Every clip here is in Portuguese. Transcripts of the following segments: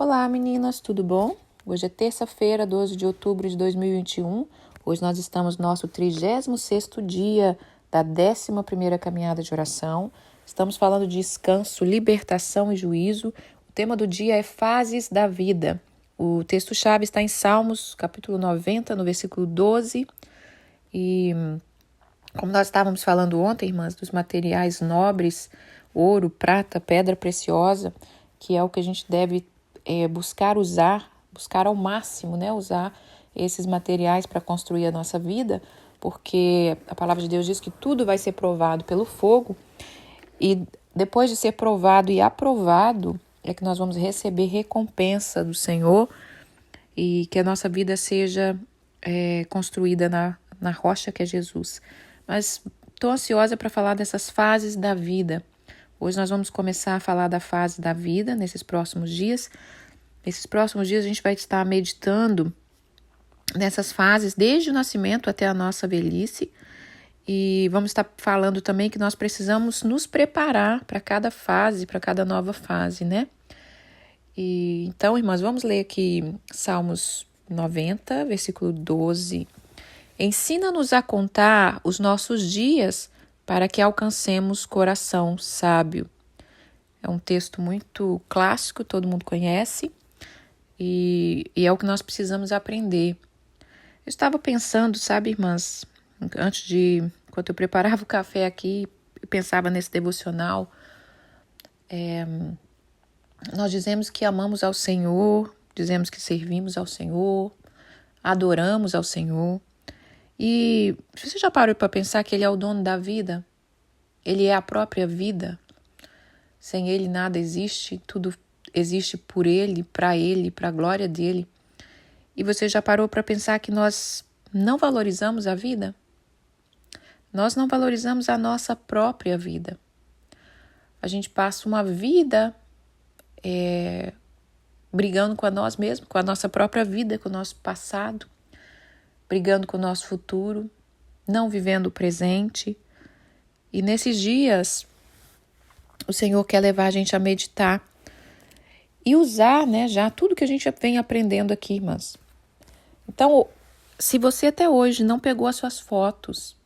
Olá meninas, tudo bom? Hoje é terça-feira, 12 de outubro de 2021. Hoje nós estamos no nosso 36º dia da 11ª caminhada de oração. Estamos falando de descanso, libertação e juízo. O tema do dia é fases da vida. O texto-chave está em Salmos, capítulo 90, no versículo 12. E como nós estávamos falando ontem, irmãs, dos materiais nobres, ouro, prata, pedra preciosa, que é o que a gente deve buscar ao máximo, né? Usar esses materiais para construir a nossa vida, porque a palavra de Deus diz que tudo vai ser provado pelo fogo, e depois de ser provado e aprovado, é que nós vamos receber recompensa do Senhor e que a nossa vida seja construída na rocha que é Jesus. Mas estou ansiosa para falar dessas fases da vida. Hoje nós vamos começar a falar da fase da vida nesses próximos dias. Nesses próximos dias a gente vai estar meditando nessas fases, desde o nascimento até a nossa velhice. E vamos estar falando também que nós precisamos nos preparar para cada fase, para cada nova fase, né? E então, irmãs, vamos ler aqui Salmos 90, versículo 12. Ensina-nos a contar os nossos dias para que alcancemos coração sábio. É um texto muito clássico, todo mundo conhece, e é o que nós precisamos aprender. Eu estava pensando, sabe, irmãs, enquanto eu preparava o café aqui, eu pensava nesse devocional. Nós dizemos que amamos ao Senhor, dizemos que servimos ao Senhor, adoramos ao Senhor. E você já parou para pensar que Ele é o dono da vida? Ele é a própria vida. Sem Ele nada existe, tudo existe por Ele, para a glória dEle. E você já parou para pensar que nós não valorizamos a vida? Nós não valorizamos a nossa própria vida. A gente passa uma vida brigando com nós mesmos, com a nossa própria vida, com o nosso passado, brigando com o nosso futuro, não vivendo o presente. E nesses dias, o Senhor quer levar a gente a meditar e usar, né, já tudo que a gente vem aprendendo aqui, irmãs. Então, se você até hoje não pegou as suas fotos,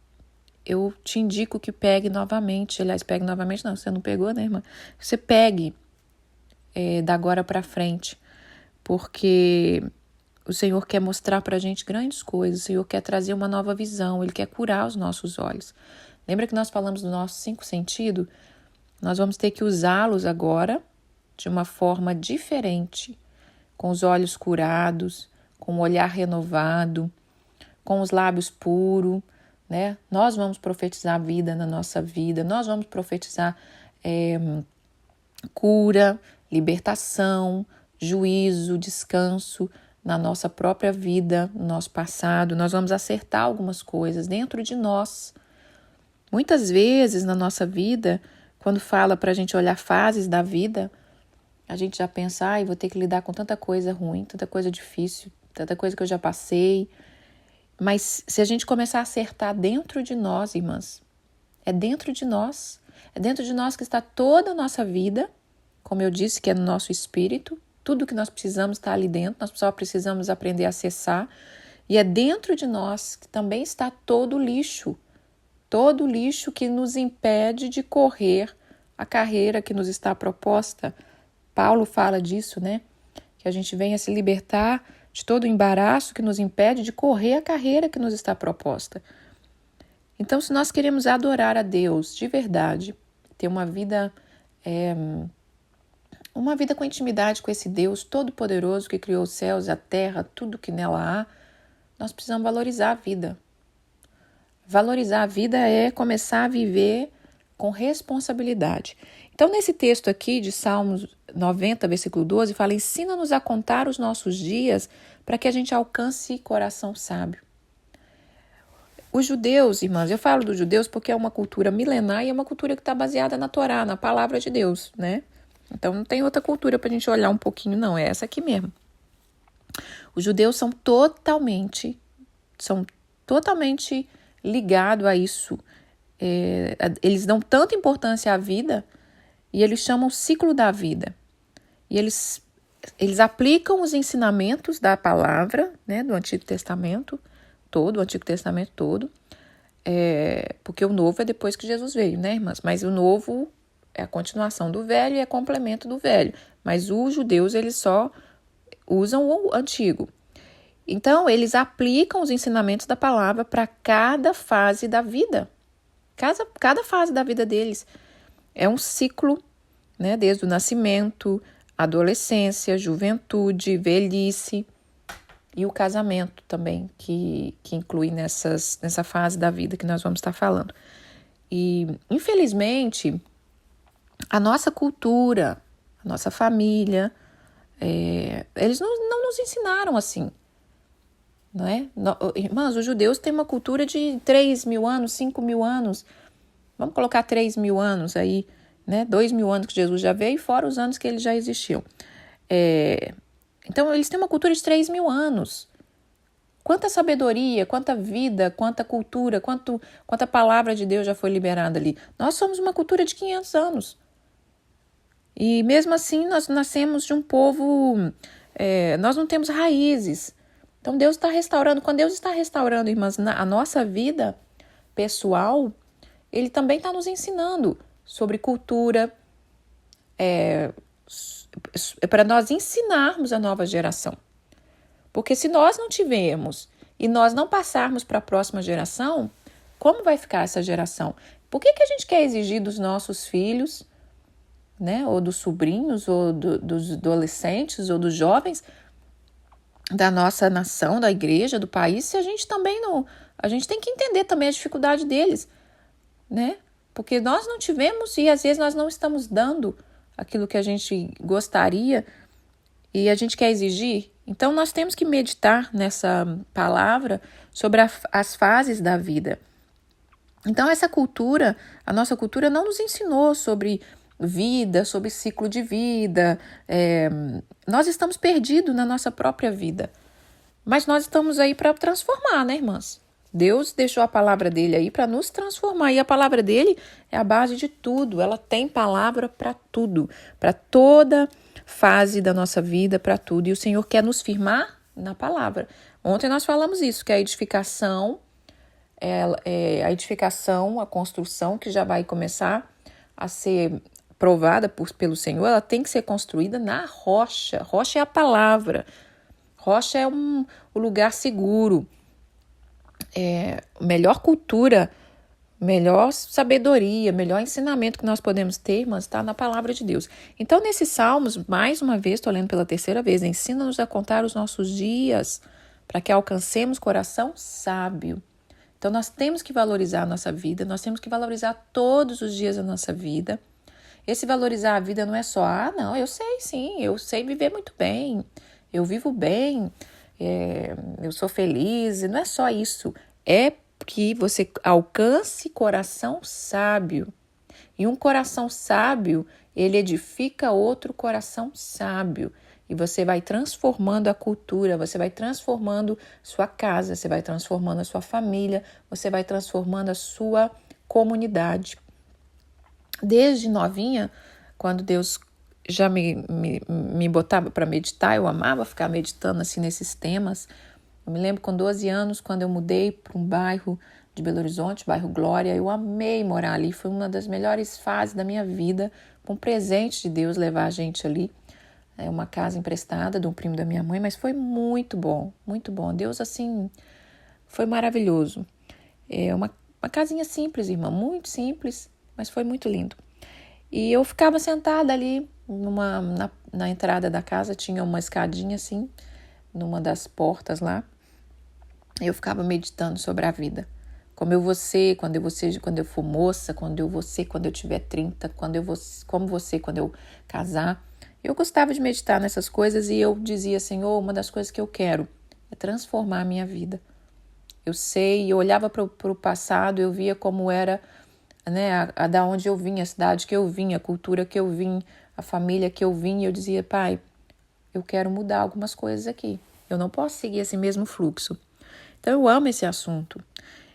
eu te indico que pegue novamente. Aliás, pegue novamente, não, você não pegou, né, irmã? Você pegue da agora para frente, porque o Senhor quer mostrar para a gente grandes coisas, o Senhor quer trazer uma nova visão, Ele quer curar os nossos olhos. Lembra que nós falamos dos nossos 5 sentidos? Nós vamos ter que usá-los agora de uma forma diferente, com os olhos curados, com o olhar renovado, com os lábios puros, né? Nós vamos profetizar vida na nossa vida, nós vamos profetizar cura, libertação, juízo, descanso na nossa própria vida, no nosso passado. Nós vamos acertar algumas coisas dentro de nós. Muitas vezes na nossa vida, quando fala para a gente olhar fases da vida, a gente já pensa, vou ter que lidar com tanta coisa ruim, tanta coisa difícil, tanta coisa que eu já passei. Mas se a gente começar a acertar dentro de nós, irmãs, é dentro de nós que está toda a nossa vida, como eu disse, que é no nosso espírito. Tudo que nós precisamos está ali dentro, nós só precisamos aprender a acessar. E é dentro de nós que também está todo o lixo que nos impede de correr a carreira que nos está proposta. Paulo fala disso, né? Que a gente venha se libertar de todo o embaraço que nos impede de correr a carreira que nos está proposta. Então, se nós queremos adorar a Deus de verdade, ter uma vida com intimidade com esse Deus todo-poderoso que criou os céus, a terra, tudo que nela há, nós precisamos valorizar a vida. Valorizar a vida é começar a viver com responsabilidade. Então, nesse texto aqui de Salmos 90, versículo 12, fala: ensina-nos a contar os nossos dias para que a gente alcance coração sábio. Os judeus, irmãs, eu falo dos judeus porque é uma cultura milenar e é uma cultura que está baseada na Torá, na palavra de Deus, né? Então, não tem outra cultura para a gente olhar um pouquinho, não. É essa aqui mesmo. Os judeus são totalmente ligados a isso. Eles dão tanta importância à vida e eles chamam o ciclo da vida. E eles eles aplicam os ensinamentos da palavra, né, do Antigo Testamento todo, porque o novo é depois que Jesus veio, né, irmãs? Mas o novo é a continuação do velho e é complemento do velho. Mas os judeus, eles só usam o antigo. Então, eles aplicam os ensinamentos da palavra para cada fase da vida. Cada fase da vida deles é um ciclo, né? Desde o nascimento, adolescência, juventude, velhice e o casamento também, que inclui nessa fase da vida que nós vamos estar falando. E, infelizmente, a nossa cultura, a nossa família, eles não nos ensinaram assim. Não é? Irmãs, os judeus têm uma cultura de 3.000 anos, 5.000 anos. Vamos colocar 3.000 anos aí, né? 2.000 anos que Jesus já veio, fora os anos que eles já existiam. Então, eles têm uma cultura de 3.000 anos. Quanta sabedoria, quanta vida, quanta cultura, quanta palavra de Deus já foi liberada ali. Nós somos uma cultura de 500 anos. E mesmo assim, nós nascemos de um povo, nós não temos raízes. Então, Deus está restaurando. Quando Deus está restaurando, irmãs, a nossa vida pessoal, Ele também está nos ensinando sobre cultura, para nós ensinarmos a nova geração. Porque se nós não tivermos e nós não passarmos para a próxima geração, como vai ficar essa geração? Por que a gente quer exigir dos nossos filhos, né, ou dos sobrinhos, ou dos adolescentes, ou dos jovens, da nossa nação, da igreja, do país, se a gente também não... A gente tem que entender também a dificuldade deles, né? Porque nós não tivemos e às vezes nós não estamos dando aquilo que a gente gostaria e a gente quer exigir. Então, nós temos que meditar nessa palavra sobre as fases da vida. Então, essa cultura, a nossa cultura não nos ensinou sobre vida, sobre ciclo de vida. Nós estamos perdidos na nossa própria vida. Mas nós estamos aí para transformar, né, irmãs? Deus deixou a palavra dele aí para nos transformar. E a palavra dele é a base de tudo. Ela tem palavra para tudo, para toda fase da nossa vida, para tudo. E o Senhor quer nos firmar na palavra. Ontem nós falamos isso, que a edificação, a construção que já vai começar a ser provada pelo Senhor, ela tem que ser construída na rocha. Rocha é a palavra. Rocha é o lugar seguro. Melhor cultura, melhor sabedoria, melhor ensinamento que nós podemos ter, mas está na palavra de Deus. Então, nesses salmos, mais uma vez, estou lendo pela terceira vez, ensina-nos a contar os nossos dias, para que alcancemos coração sábio. Então, nós temos que valorizar a nossa vida, nós temos que valorizar todos os dias da nossa vida. Esse valorizar a vida não é só, não, eu sei sim, eu sei viver muito bem, eu vivo bem, eu sou feliz, não é só isso, é que você alcance coração sábio. E um coração sábio, ele edifica outro coração sábio. E você vai transformando a cultura, você vai transformando sua casa, você vai transformando a sua família, você vai transformando a sua comunidade. Desde novinha, quando Deus já me botava para meditar, eu amava ficar meditando assim nesses temas. Eu me lembro com 12 anos, quando eu mudei para um bairro de Belo Horizonte, bairro Glória, eu amei morar ali, foi uma das melhores fases da minha vida, um presente de Deus levar a gente ali. É uma casa emprestada de um primo da minha mãe, mas foi muito bom, muito bom. Deus, assim, foi maravilhoso. Uma casinha simples, irmã, muito simples, mas foi muito lindo. E eu ficava sentada ali, na entrada da casa, tinha uma escadinha assim, numa das portas lá. Eu ficava meditando sobre a vida. Como eu vou ser, quando eu for moça, quando eu vou ser, quando eu tiver 30, como você quando eu casar. Eu gostava de meditar nessas coisas e eu dizia, Senhor, uma das coisas que eu quero é transformar a minha vida. Eu sei, eu olhava para o passado, eu via como era, né, da onde eu vim, a cidade que eu vim, a cultura que eu vim, a família que eu vim, e eu dizia, Pai, eu quero mudar algumas coisas aqui. Eu não posso seguir esse mesmo fluxo. Então, eu amo esse assunto.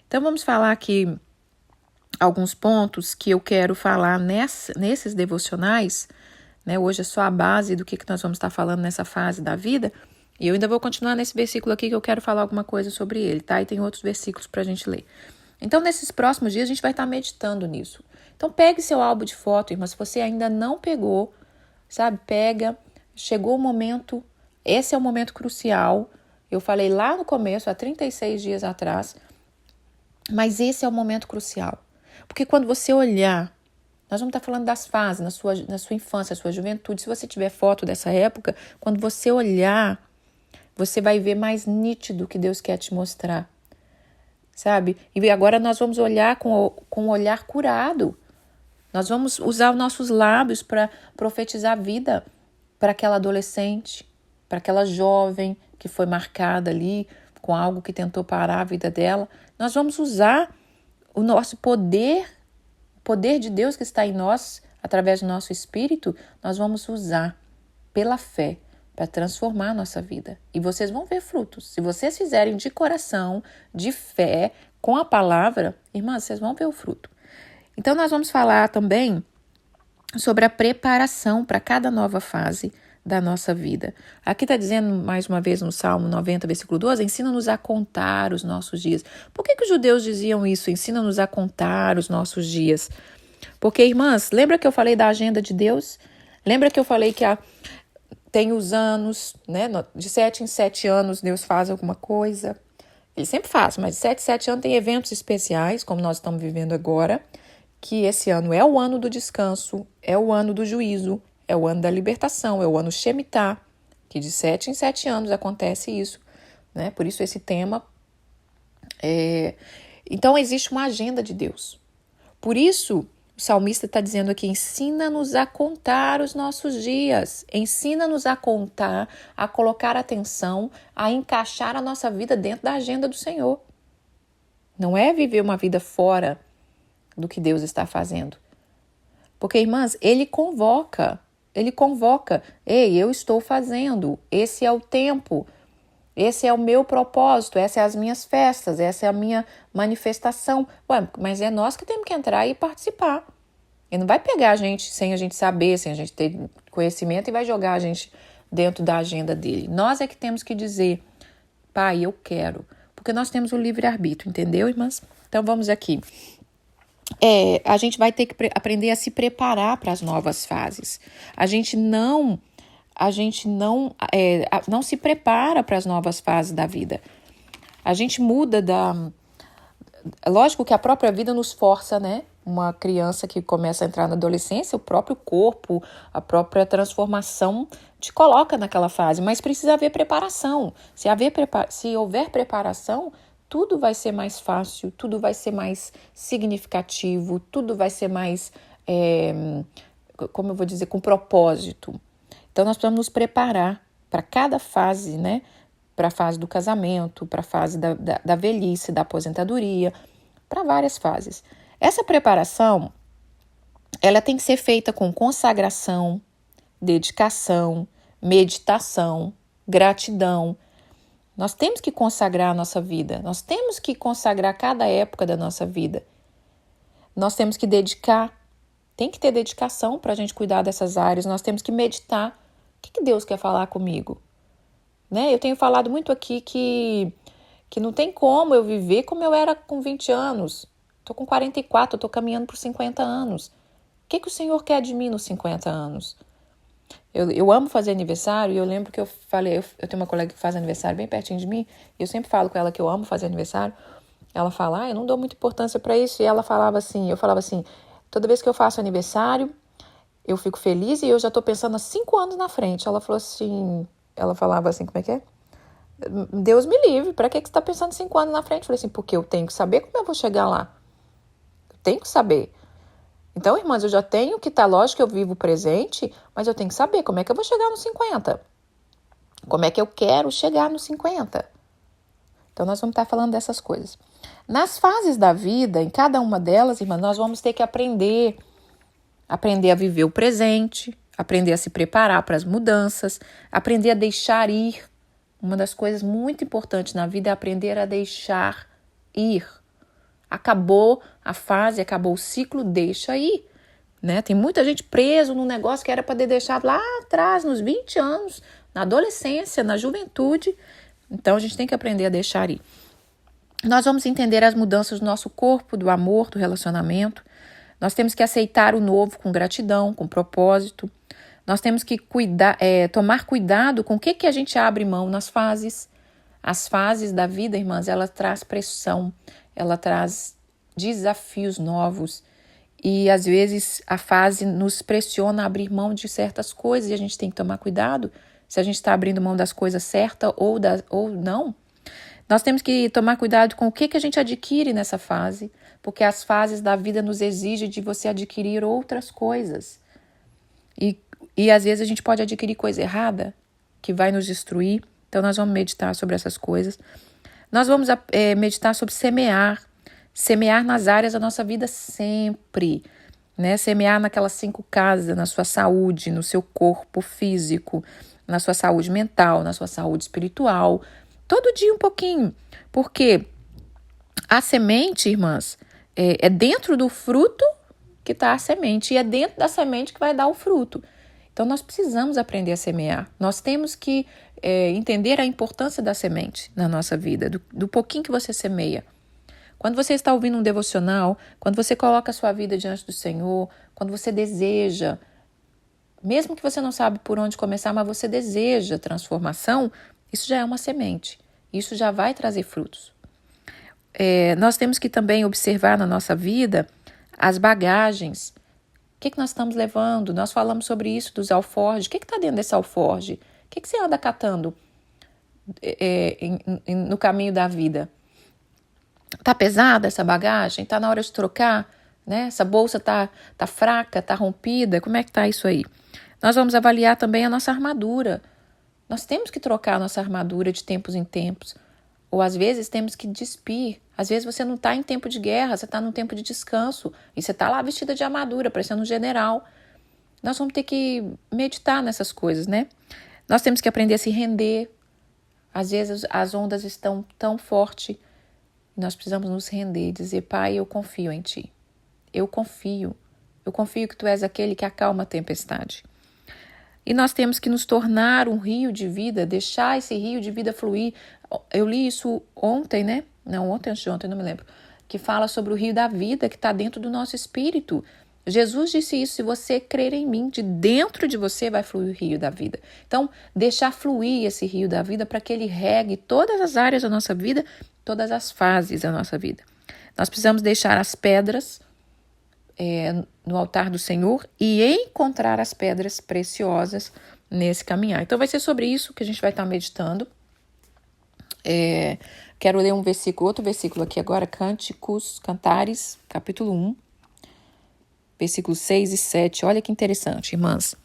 Então, vamos falar aqui alguns pontos que eu quero falar nesses devocionais, né? Hoje é só a base do que nós vamos estar falando nessa fase da vida. E eu ainda vou continuar nesse versículo aqui que eu quero falar alguma coisa sobre ele, tá? E tem outros versículos para a gente ler. Então, nesses próximos dias, a gente vai estar meditando nisso. Então, pegue seu álbum de foto, irmã. Se você ainda não pegou, sabe? Pega. Chegou o momento. Esse é o momento crucial. Eu falei lá no começo, há 36 dias atrás. Mas esse é o momento crucial. Porque quando você olhar, nós vamos estar falando das fases, na sua infância, na sua juventude. Se você tiver foto dessa época, quando você olhar, você vai ver mais nítido o que Deus quer te mostrar. Sabe? E agora nós vamos olhar com um olhar curado. Nós vamos usar os nossos lábios para profetizar vida para aquela adolescente, para aquela jovem que foi marcada ali com algo que tentou parar a vida dela. Nós vamos usar o nosso poder, o poder de Deus que está em nós, através do nosso espírito, nós vamos usar pela fé para transformar a nossa vida. E vocês vão ver frutos. Se vocês fizerem de coração, de fé, com a palavra, irmãs, vocês vão ver o fruto. Então, nós vamos falar também sobre a preparação para cada nova fase da nossa vida. Aqui está dizendo, mais uma vez, no Salmo 90, versículo 12, ensina-nos a contar os nossos dias. Por que os judeus diziam isso? Ensina-nos a contar os nossos dias. Porque, irmãs, lembra que eu falei da agenda de Deus? Lembra que eu falei que tem os anos, né? De 7 em 7 anos Deus faz alguma coisa. Ele sempre faz, mas de 7 em 7 anos tem eventos especiais, como nós estamos vivendo agora, que esse ano é o ano do descanso, é o ano do juízo, é o ano da libertação, é o ano Shemitah, que de 7 em 7 anos acontece isso, né? Por isso esse tema. Então existe uma agenda de Deus. Por isso o salmista está dizendo aqui, ensina-nos a contar os nossos dias, ensina-nos a contar, a colocar atenção, a encaixar a nossa vida dentro da agenda do Senhor. Não é viver uma vida fora do que Deus está fazendo. Porque, irmãs, Ele convoca, ei, eu estou fazendo, esse é o tempo, esse é o meu propósito, essas são as minhas festas, essa é a minha manifestação. Ué, mas é nós que temos que entrar e participar. Ele não vai pegar a gente sem a gente saber, sem a gente ter conhecimento e vai jogar a gente dentro da agenda dele. Nós é que temos que dizer, Pai, eu quero. Porque nós temos o livre-arbítrio, entendeu, irmãs? Então vamos aqui. A gente vai ter que aprender a se preparar para as novas fases. A gente não se prepara para as novas fases da vida. A gente muda Lógico que a própria vida nos força, né? Uma criança que começa a entrar na adolescência, o próprio corpo, a própria transformação te coloca naquela fase, mas precisa haver preparação. Se houver preparação, tudo vai ser mais fácil, tudo vai ser mais significativo, tudo vai ser mais, como eu vou dizer, com propósito. Então, nós precisamos nos preparar para cada fase, né? Para a fase do casamento, para a fase da velhice, da aposentadoria, para várias fases. Essa preparação, ela tem que ser feita com consagração, dedicação, meditação, gratidão. Nós temos que consagrar a nossa vida, nós temos que consagrar cada época da nossa vida. Nós temos que dedicar, tem que ter dedicação para a gente cuidar dessas áreas, nós temos que meditar. O que Deus quer falar comigo? Né? Eu tenho falado muito aqui que não tem como eu viver como eu era com 20 anos. Estou com 44, estou caminhando por 50 anos. O que o Senhor quer de mim nos 50 anos? Eu amo fazer aniversário e eu lembro que eu falei, eu tenho uma colega que faz aniversário bem pertinho de mim, e eu sempre falo com ela que eu amo fazer aniversário. Ela fala, eu não dou muita importância para isso. E ela falava assim, eu falava assim, toda vez que eu faço aniversário, eu fico feliz e eu já estou pensando há 5 anos na frente. Ela falou assim, ela falava assim, como é que é? Deus me livre, para que você está pensando 5 anos na frente? Eu falei assim, porque eu tenho que saber como eu vou chegar lá. Eu tenho que saber. Então, irmãs, eu já tenho que estar, lógico que eu vivo o presente, mas eu tenho que saber como é que eu vou chegar nos 50. Como é que eu quero chegar nos 50. Então, nós vamos estar falando dessas coisas. Nas fases da vida, em cada uma delas, irmãs, nós vamos ter que aprender a viver o presente, aprender a se preparar para as mudanças, aprender a deixar ir. Uma das coisas muito importantes na vida é aprender a deixar ir. Acabou a fase, acabou o ciclo, deixa ir. né? Tem muita gente preso num negócio que era para ter deixado lá atrás, nos 20 anos, na adolescência, na juventude. Então, a gente tem que aprender a deixar ir. Nós vamos entender as mudanças do nosso corpo, do amor, do relacionamento. Nós temos que aceitar o novo com gratidão, com propósito. Nós temos que tomar cuidado com o que a gente abre mão nas fases. As fases da vida, irmãs, ela traz pressão, ela traz desafios novos. E às vezes a fase nos pressiona a abrir mão de certas coisas e a gente tem que tomar cuidado se a gente está abrindo mão das coisas certas ou não. Nós temos que tomar cuidado com o que a gente adquire nessa fase, porque as fases da vida nos exigem de você adquirir outras coisas. E às vezes a gente pode adquirir coisa errada, que vai nos destruir. Então nós vamos meditar sobre essas coisas. Nós vamos meditar sobre semear. Semear nas áreas da nossa vida sempre, né? Semear naquelas 5 casas, na sua saúde, no seu corpo físico, na sua saúde mental, na sua saúde espiritual. Todo dia um pouquinho, porque a semente, irmãs, é dentro do fruto que está a semente, e é dentro da semente que vai dar o fruto. Então, nós precisamos aprender a semear. Nós temos que entender a importância da semente na nossa vida, do pouquinho que você semeia. Quando você está ouvindo um devocional, quando você coloca a sua vida diante do Senhor, quando você deseja, mesmo que você não sabe por onde começar, mas você deseja transformação, isso já é uma semente. Isso já vai trazer frutos. Nós temos que também observar na nossa vida as bagagens. O que nós estamos levando? Nós falamos sobre isso dos alforjes. O que está dentro desse alforje? O que você anda catando no caminho da vida? Está pesada essa bagagem? Está na hora de trocar? Né? Essa bolsa está fraca, está rompida? Como é que está isso aí? Nós vamos avaliar também a nossa armadura. Nós temos que trocar a nossa armadura de tempos em tempos. Ou às vezes temos que despir. Às vezes você não está em tempo de guerra, você está num tempo de descanso. E você está lá vestida de armadura, parecendo um general. Nós vamos ter que meditar nessas coisas, né? Nós temos que aprender a se render. Às vezes as ondas estão tão fortes. Nós precisamos nos render e dizer: Pai, eu confio em Ti. Eu confio que Tu és aquele que acalma a tempestade. E nós temos que nos tornar um rio de vida, deixar esse rio de vida fluir. Eu li isso ontem, né? Não, ontem, antes de ontem, não me lembro. Que fala sobre o rio da vida que está dentro do nosso espírito. Jesus disse isso: se você crer em mim, de dentro de você vai fluir o rio da vida. Então, deixar fluir esse rio da vida para que ele regue todas as áreas da nossa vida, todas as fases da nossa vida. Nós precisamos deixar as pedras no altar do Senhor e encontrar as pedras preciosas nesse caminhar. Então vai ser sobre isso que a gente vai estar meditando. Quero ler outro versículo aqui agora, Cantares, capítulo 1, versículos 6 e 7. Olha que interessante, irmãs.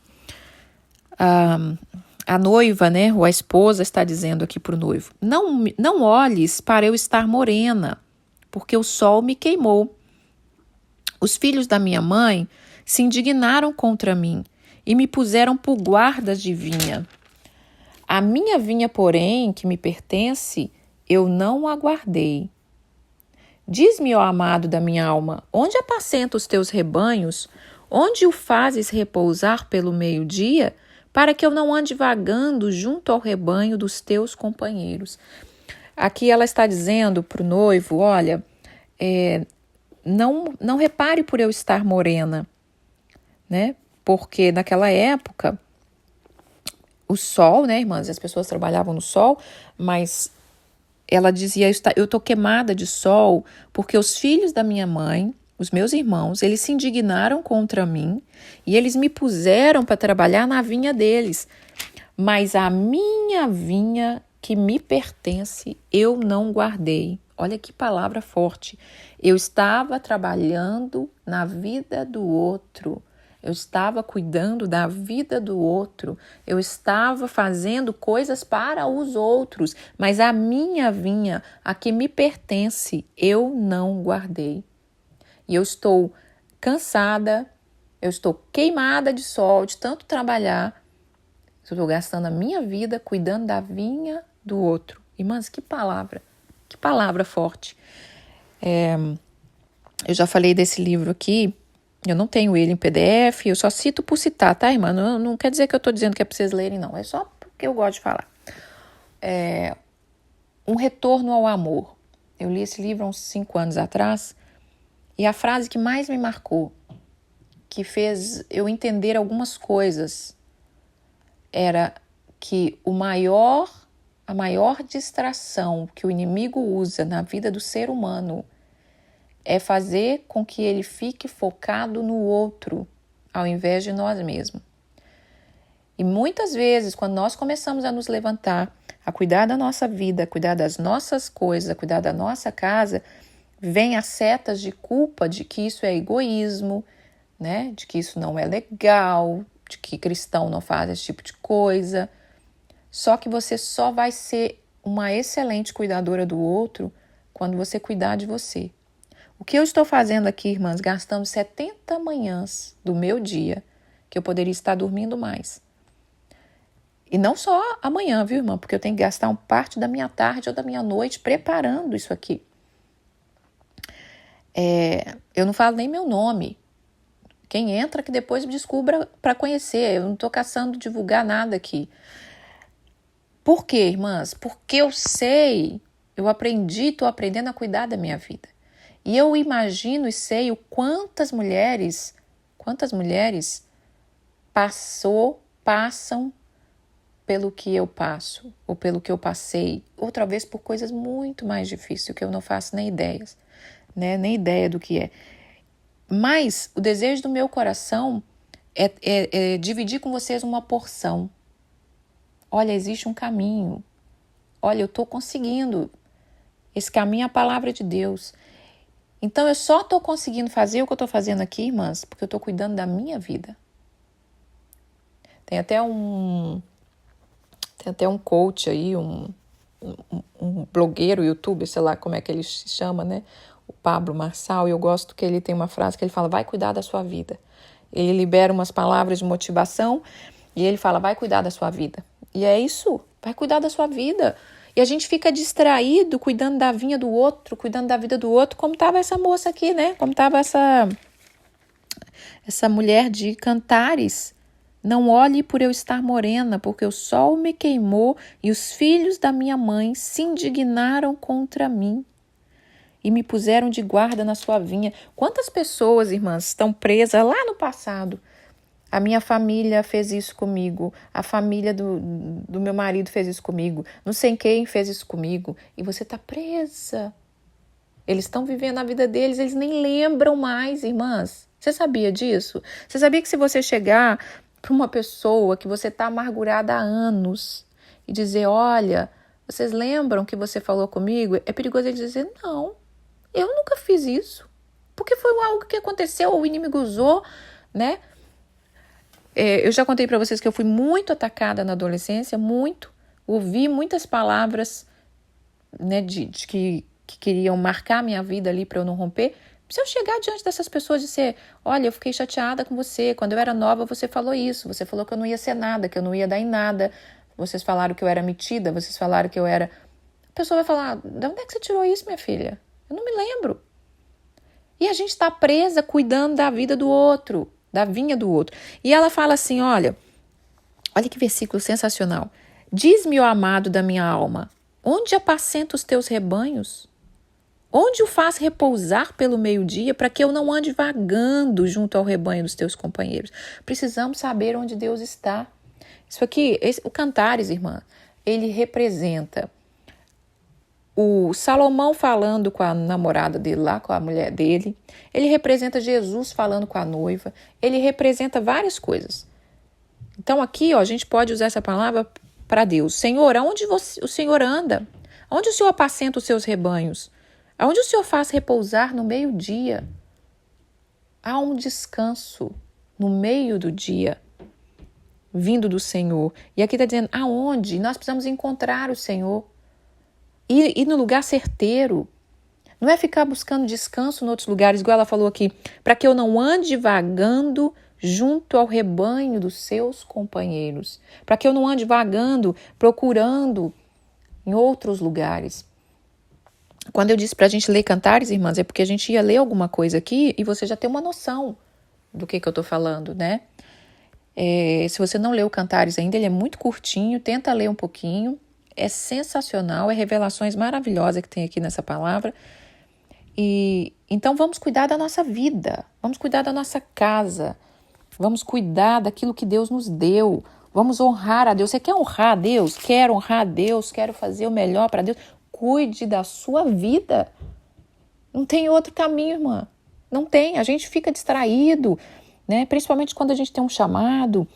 A noiva, né, ou a esposa está dizendo aqui para o noivo: não olhes para eu estar morena, porque o sol me queimou. Os filhos da minha mãe se indignaram contra mim e me puseram por guardas de vinha. A minha vinha, porém, que me pertence, eu não a guardei. Diz-me, ó amado da minha alma, onde apacenta os teus rebanhos? Onde o fazes repousar pelo meio-dia, para que eu não ande vagando junto ao rebanho dos teus companheiros? Aqui ela está dizendo para o noivo: olha, não repare por eu estar morena, né? Porque naquela época, o sol, né, irmãs? As pessoas trabalhavam no sol, mas ela dizia: eu estou queimada de sol, porque os filhos da minha mãe, os meus irmãos, eles se indignaram contra mim e eles me puseram para trabalhar na vinha deles. Mas a minha vinha que me pertence, eu não guardei. Olha que palavra forte. Eu estava trabalhando na vida do outro. Eu estava cuidando da vida do outro. Eu estava fazendo coisas para os outros. Mas a minha vinha, a que me pertence, eu não guardei. E eu estou cansada, eu estou queimada de sol, de tanto trabalhar. Eu estou gastando a minha vida cuidando da vinha do outro. Irmãs, que palavra forte. Eu já falei desse livro aqui, Eu não tenho ele em PDF, eu só cito por citar, tá, irmã? Não quer dizer que eu estou dizendo que é para vocês lerem, não. É só porque eu gosto de falar. Um retorno ao amor. Eu li esse livro há uns 5 anos atrás e a frase que mais me marcou, que fez eu entender algumas coisas, era que a maior distração que o inimigo usa na vida do ser humano é fazer com que ele fique focado no outro, ao invés de nós mesmos. E muitas vezes, quando nós começamos a nos levantar, a cuidar da nossa vida, a cuidar das nossas coisas, a cuidar da nossa casa, vem as setas de culpa de que isso é egoísmo, né? De que isso não é legal, de que cristão não faz esse tipo de coisa. Só que você só vai ser uma excelente cuidadora do outro quando você cuidar de você. O que eu estou fazendo aqui, irmãs, gastando 70 manhãs do meu dia, que eu poderia estar dormindo mais. E não só amanhã, viu, irmã? Porque eu tenho que gastar uma parte da minha tarde ou da minha noite preparando isso aqui. Eu não falo nem meu nome. Quem entra que depois me descubra para conhecer. Eu não estou caçando divulgar nada aqui. Por quê, irmãs? Porque eu sei, eu aprendi, estou aprendendo a cuidar da minha vida. E eu imagino e sei o quantas mulheres passam pelo que eu passo, ou pelo que eu passei, outra vez por coisas muito mais difíceis, que eu não faço nem ideias, né? Nem ideia do que é. Mas o desejo do meu coração é dividir com vocês uma porção. Olha, existe um caminho. Olha, eu estou conseguindo. Esse caminho é a palavra de Deus. Então, eu só estou conseguindo fazer o que eu estou fazendo aqui, irmãs, porque eu estou cuidando da minha vida. Tem até um coach aí, um blogueiro, youtuber, sei lá como é que ele se chama, né? O Pablo Marçal, e eu gosto que ele tem uma frase que ele fala, vai cuidar da sua vida. Ele libera umas palavras de motivação e ele fala, vai cuidar da sua vida. E é isso, vai cuidar da sua vida. E a gente fica distraído, cuidando da vinha do outro, cuidando da vida do outro, como estava essa moça aqui, né? Como estava essa mulher de Cantares. Não olhe por eu estar morena, porque o sol me queimou e os filhos da minha mãe se indignaram contra mim e me puseram de guarda na sua vinha. Quantas pessoas, irmãs, estão presas lá no passado? A minha família fez isso comigo, a família do meu marido fez isso comigo, não sei quem fez isso comigo, e você está presa. Eles estão vivendo a vida deles, eles nem lembram mais, irmãs. Você sabia disso? Você sabia que se você chegar para uma pessoa que você está amargurada há anos e dizer, olha, vocês lembram que você falou comigo? É perigoso ele dizer, não, eu nunca fiz isso. Porque foi algo que aconteceu, o inimigo usou, né? Eu já contei para vocês que eu fui muito atacada na adolescência, muito. Ouvi muitas palavras, né, que queriam marcar minha vida ali para eu não romper. Se eu chegar diante dessas pessoas e dizer, olha, eu fiquei chateada com você, quando eu era nova você falou isso, você falou que eu não ia ser nada, que eu não ia dar em nada, vocês falaram que eu era metida, vocês falaram que eu era... A pessoa vai falar, de onde é que você tirou isso, minha filha? Eu não me lembro. E a gente está presa cuidando da vida do outro, da vinha do outro. E ela fala assim, olha que versículo sensacional. Diz-me, ó amado da minha alma, onde apacenta os teus rebanhos? Onde o faz repousar pelo meio-dia, para que eu não ande vagando junto ao rebanho dos teus companheiros? Precisamos saber onde Deus está. Isso aqui, o Cantares, irmã, ele representa o Salomão falando com a namorada dele lá, com a mulher dele. Ele representa Jesus falando com a noiva. Ele representa várias coisas. Então aqui, ó, a gente pode usar essa palavra para Deus. Senhor, aonde o Senhor anda? Aonde o Senhor apacenta os seus rebanhos? Aonde o Senhor faz repousar no meio-dia? Há um descanso no meio do dia, vindo do Senhor. E aqui está dizendo, aonde? Nós precisamos encontrar o Senhor. Ir no lugar certeiro. Não é ficar buscando descanso em outros lugares, igual ela falou aqui, para que eu não ande vagando junto ao rebanho dos seus companheiros. Para que eu não ande vagando, procurando em outros lugares. Quando eu disse para a gente ler Cantares, irmãs, é porque a gente ia ler alguma coisa aqui e você já tem uma noção do que eu estou falando, né? Se você não leu Cantares ainda, ele é muito curtinho, tenta ler um pouquinho. É sensacional, é revelações maravilhosas que tem aqui nessa palavra. E então vamos cuidar da nossa vida, vamos cuidar da nossa casa, vamos cuidar daquilo que Deus nos deu, vamos honrar a Deus. Você quer honrar a Deus? Quero honrar a Deus, quero fazer o melhor para Deus. Cuide da sua vida. Não tem outro caminho, irmã. Não tem. A gente fica distraído, né? Principalmente quando a gente tem um chamado,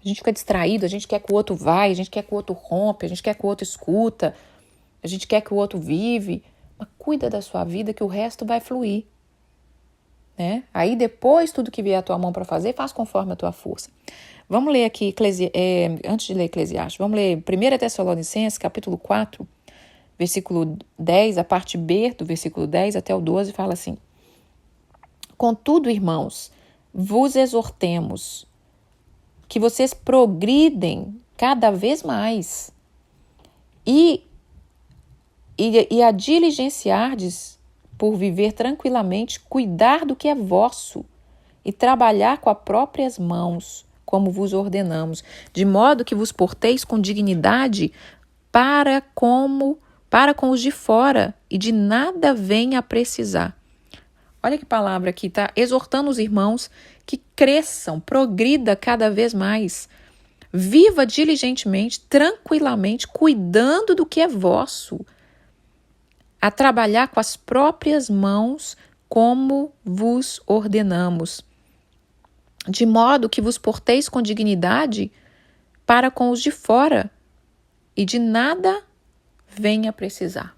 a gente fica distraído, a gente quer que o outro vai, a gente quer que o outro rompe, a gente quer que o outro escuta, a gente quer que o outro vive. Mas cuida da sua vida que o resto vai fluir, né? Aí depois, tudo que vier à tua mão para fazer, faz conforme a tua força. Vamos ler aqui, antes de ler Eclesiastes, vamos ler 1 Tessalonicenses, capítulo 4, versículo 10, a parte B do versículo 10 até o 12, fala assim: Contudo, irmãos, vos exortemos que vocês progridem cada vez mais e a diligenciardes por viver tranquilamente, cuidar do que é vosso e trabalhar com as próprias mãos, como vos ordenamos, de modo que vos porteis com dignidade para com os de fora e de nada venha a precisar. Olha que palavra aqui, tá? Exortando os irmãos que cresçam, progrida cada vez mais. Viva diligentemente, tranquilamente, cuidando do que é vosso, a trabalhar com as próprias mãos, como vos ordenamos, de modo que vos porteis com dignidade para com os de fora e de nada venha precisar.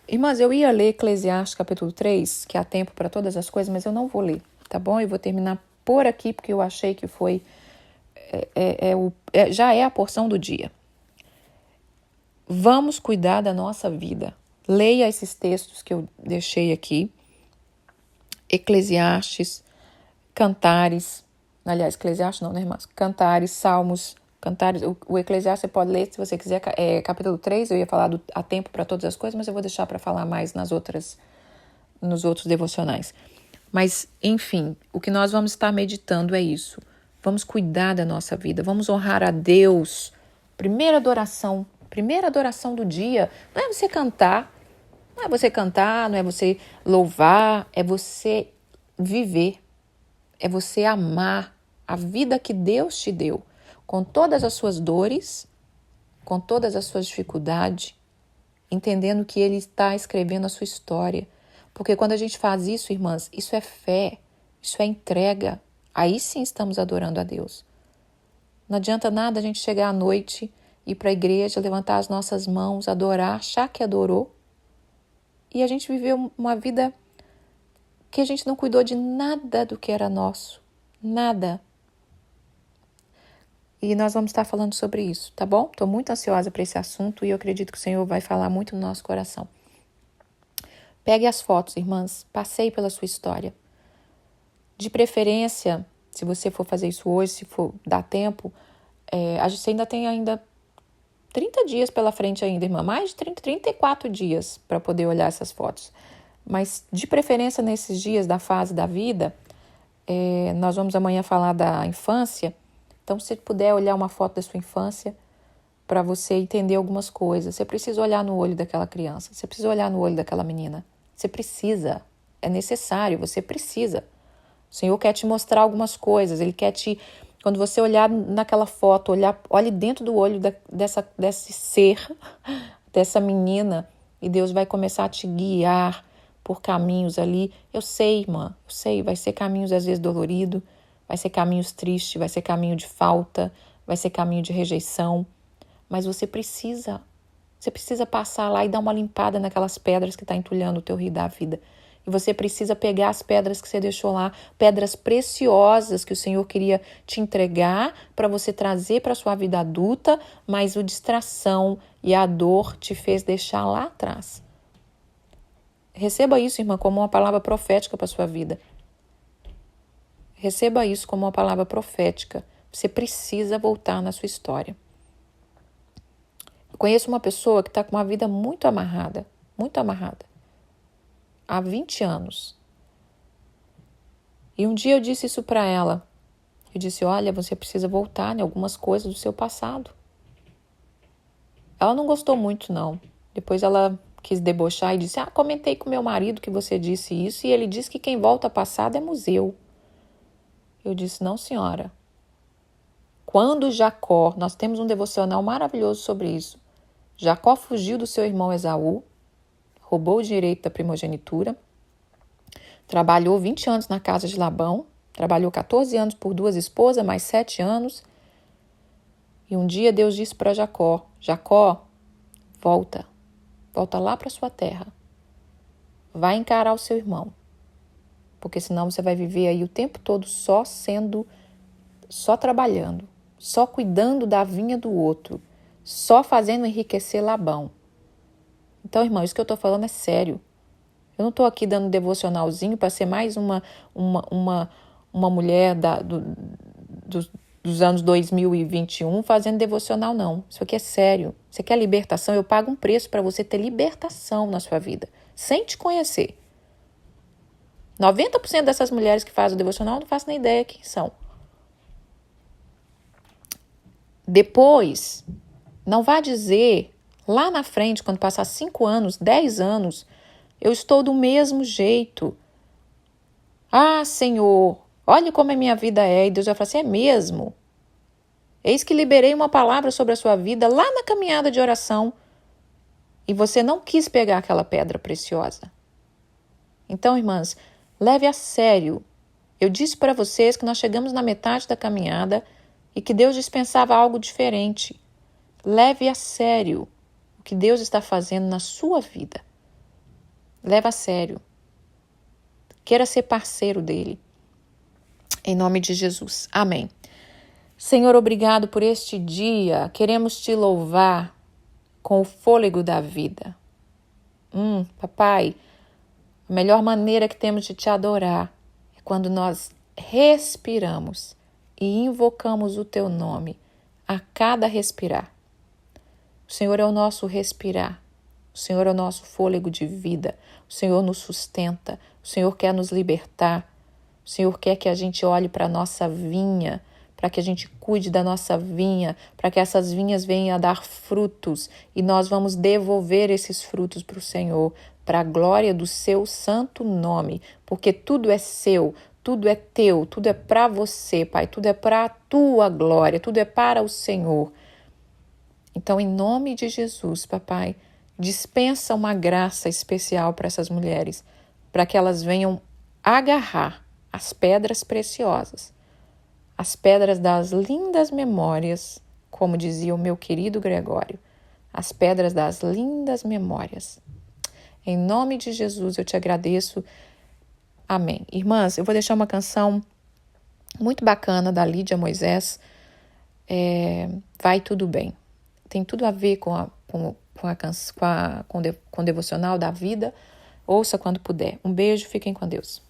Irmãs, eu ia ler Eclesiastes capítulo 3, que há tempo para todas as coisas, mas eu não vou ler, tá bom? Eu vou terminar por aqui, porque eu achei que foi já é a porção do dia. Vamos cuidar da nossa vida. Leia esses textos que eu deixei aqui. Eclesiastes, Cantares. Aliás, Eclesiastes não, né, irmãs? Cantares, Salmos, Cantares. O Eclesiastes você pode ler se você quiser. Capítulo 3, eu ia falar há tempo para todas as coisas, mas eu vou deixar para falar mais nos outros devocionais. Mas, enfim, o que nós vamos estar meditando é isso. Vamos cuidar da nossa vida, vamos honrar a Deus. Primeira adoração do dia. Não é você cantar, não é você louvar, é você viver, é você amar a vida que Deus te deu, com todas as suas dores, com todas as suas dificuldades, entendendo que Ele está escrevendo a sua história. Porque quando a gente faz isso, irmãs, isso é fé, isso é entrega. Aí sim estamos adorando a Deus. Não adianta nada a gente chegar à noite, ir para a igreja, levantar as nossas mãos, adorar, achar que adorou, e a gente viveu uma vida que a gente não cuidou de nada do que era nosso. Nada. E nós vamos estar falando sobre isso, tá bom? Estou muito ansiosa para esse assunto e eu acredito que o Senhor vai falar muito no nosso coração. Pegue as fotos, irmãs, passeie pela sua história. De preferência, se você for fazer isso hoje, se for dar tempo, a gente ainda tem 30 dias pela frente ainda, irmã, mais de 34 dias para poder olhar essas fotos. Mas, de preferência, nesses dias da fase da vida, nós vamos amanhã falar da infância, então, se puder olhar uma foto da sua infância, para você entender algumas coisas, você precisa olhar no olho daquela criança, você precisa olhar no olho daquela menina, você precisa, é necessário, você precisa. O Senhor quer te mostrar algumas coisas, Ele quer quando você olhar naquela foto, olhe dentro do olho desse ser, dessa menina, e Deus vai começar a te guiar por caminhos ali. Eu sei, irmã, eu sei, vai ser caminhos às vezes doloridos, vai ser caminhos tristes, vai ser caminho de falta, vai ser caminho de rejeição, mas você precisa passar lá e dar uma limpada naquelas pedras que estão entulhando o teu rio da vida. E você precisa pegar as pedras que você deixou lá, pedras preciosas que o Senhor queria te entregar para você trazer para a sua vida adulta, mas a distração e a dor te fez deixar lá atrás. Receba isso, irmã, como uma palavra profética para a sua vida. Receba isso como uma palavra profética. Você precisa voltar na sua história. Eu conheço uma pessoa que está com uma vida muito amarrada, há 20 anos. E um dia eu disse isso para ela. Eu disse, olha, você precisa voltar em algumas coisas do seu passado. Ela não gostou muito, não. Depois ela quis debochar e disse, comentei com meu marido que você disse isso e ele disse que quem volta ao passado é museu. Eu disse, não, senhora. Quando Jacó, nós temos um devocional maravilhoso sobre isso. Jacó fugiu do seu irmão Esaú, roubou o direito da primogenitura, trabalhou 20 anos na casa de Labão, trabalhou 14 anos por 2 esposas, mais 7 anos. E um dia Deus disse para Jacó, Jacó, volta lá para sua terra. Vai encarar o seu irmão, porque senão você vai viver aí o tempo todo só trabalhando, só cuidando da vinha do outro, só fazendo enriquecer Labão. Então, irmão, isso que eu estou falando é sério. Eu não estou aqui dando devocionalzinho para ser mais uma mulher dos anos 2021 fazendo devocional, não. Isso aqui é sério. Você quer libertação? Eu pago um preço para você ter libertação na sua vida, sem te conhecer. 90% dessas mulheres que fazem o devocional não faço nem ideia quem são. Depois, não vá dizer, lá na frente, quando passar 5 anos, 10 anos, eu estou do mesmo jeito. Senhor, olha como a minha vida é. E Deus vai falar assim, é mesmo? Eis que liberei uma palavra sobre a sua vida lá na caminhada de oração. E você não quis pegar aquela pedra preciosa. Então, irmãs, leve a sério. Eu disse para vocês que nós chegamos na metade da caminhada e que Deus dispensava algo diferente. Leve a sério o que Deus está fazendo na sua vida. Leve a sério. Queira ser parceiro dele. Em nome de Jesus. Amém. Senhor, obrigado por este dia. Queremos te louvar com o fôlego da vida. Papai, a melhor maneira que temos de te adorar é quando nós respiramos e invocamos o teu nome a cada respirar. O Senhor é o nosso respirar. O Senhor é o nosso fôlego de vida. O Senhor nos sustenta. O Senhor quer nos libertar. O Senhor quer que a gente olhe para a nossa vinha, para que a gente cuide da nossa vinha, para que essas vinhas venham a dar frutos e nós vamos devolver esses frutos para o Senhor, para a glória do seu santo nome, porque tudo é seu, tudo é teu, tudo é para você, Pai, tudo é para a tua glória, tudo é para o Senhor. Então, em nome de Jesus, Papai, dispensa uma graça especial para essas mulheres, para que elas venham agarrar as pedras preciosas, as pedras das lindas memórias, como dizia o meu querido Gregório, as pedras das lindas memórias. Em nome de Jesus, eu te agradeço. Amém. Irmãs, eu vou deixar uma canção muito bacana da Lídia Moisés, Vai Tudo Bem. Tem tudo a ver com o devocional da vida. Ouça quando puder. Um beijo, fiquem com Deus.